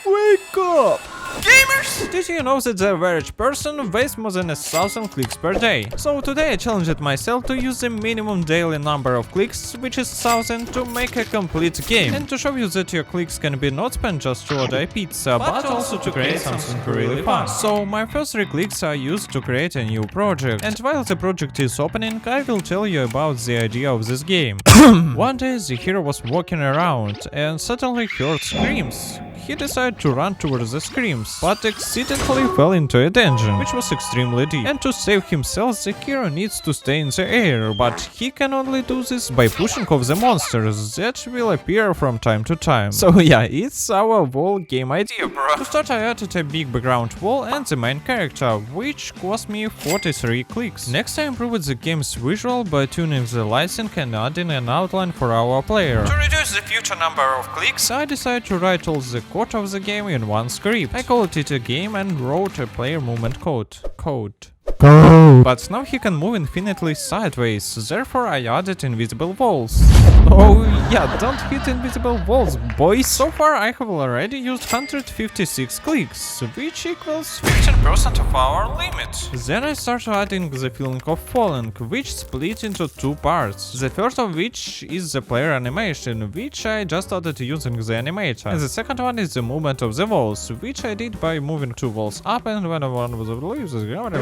Wake up! Gamers! Did you know that the average person wastes more than 1,000 clicks per day? So today I challenged myself to use the minimum daily number of clicks, which is 1,000, to make a complete game. And to show you that your clicks can be not spent just to order a pizza, but also to create something really fun. So my first 3 clicks are used to create a new project. And while the project is opening, I will tell you about the idea of this game. One day the hero was walking around and suddenly heard screams. He decided to run towards the screams, but accidentally fell into a dungeon, which was extremely deep. And to save himself, the hero needs to stay in the air, but he can only do this by pushing off the monsters that will appear from time to time. So yeah, it's our wall game idea, bro. To start, I added a big background wall and the main character, which cost me 43 clicks. Next, I improved the game's visual by tuning the lighting and adding an outline for our player. To reduce the future number of clicks, I decided to write all the code of the game in one script. I called it a game and wrote a player movement code. But now he can move infinitely sideways, therefore I added invisible walls. Oh yeah, don't hit invisible walls, boys! So far I have already used 156 clicks, which equals 15% of our limit. Then I started adding the feeling of falling, which split into 2 parts. The first of which is the player animation, which I just added using the animator. And the second one is the movement of the walls, which I did by moving 2 walls up, and when one was leaves the ground,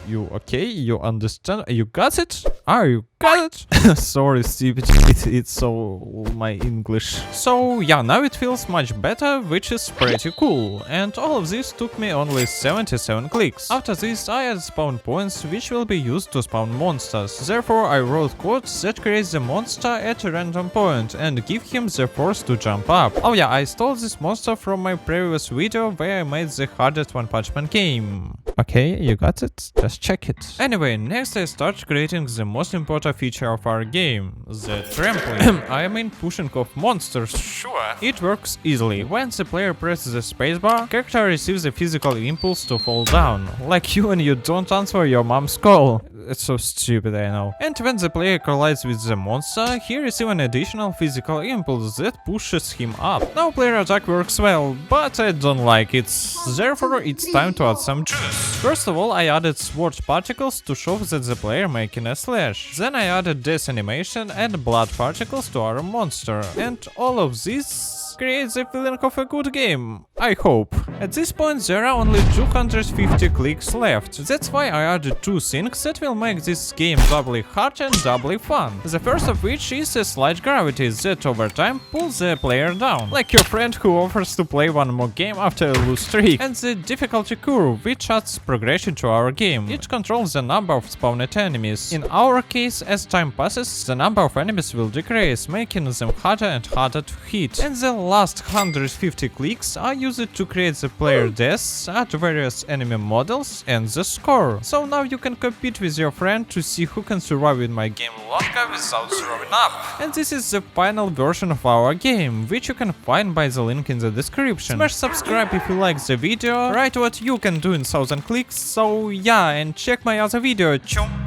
you okay? You understand? You got it? You got it? Sorry, stupid. It's so my English. So yeah, now it feels much better, which is pretty cool. And all of this took me only 77 clicks. After this, I add spawn points, which will be used to spawn monsters. Therefore, I wrote code that creates the monster at a random point and give him the force to jump up. Oh yeah, I stole this monster from my previous video where I made the hardest One Punch Man game. Okay, you got it? Just check it. Anyway, next I start creating the most important feature of our game, the trampoline. I mean pushing off monsters. Sure. It works easily. When the player presses the spacebar, character receives a physical impulse to fall down. Like you when you don't answer your mom's call. It's so stupid, I know. And when the player collides with the monster, he receives an additional physical impulse that pushes him up. Now player attack works well, but I don't like it. Therefore, it's time to add some juice. First of all, I added sword particles to show that the player making a slash. Then I added death animation and blood particles to our monster. And all of this creates a feeling of a good game, I hope. At this point there are only 250 clicks left. That's why I added 2 things that will make this game doubly hard and doubly fun. The first of which is a slight gravity that over time pulls the player down, like your friend who offers to play one more game after a loose streak. And the difficulty curve, which adds progression to our game. It controls the number of spawned enemies. In our case, as time passes, the number of enemies will decrease, making them harder and harder to hit. And the last 150 clicks are used to create the player deaths, add various enemy models, and the score. So now you can compete with your friend to see who can survive in my game longer without throwing up. And this is the final version of our game, which you can find by the link in the description. Smash subscribe if you like the video, write what you can do in 1000 clicks, so yeah, and check my other video. Chum.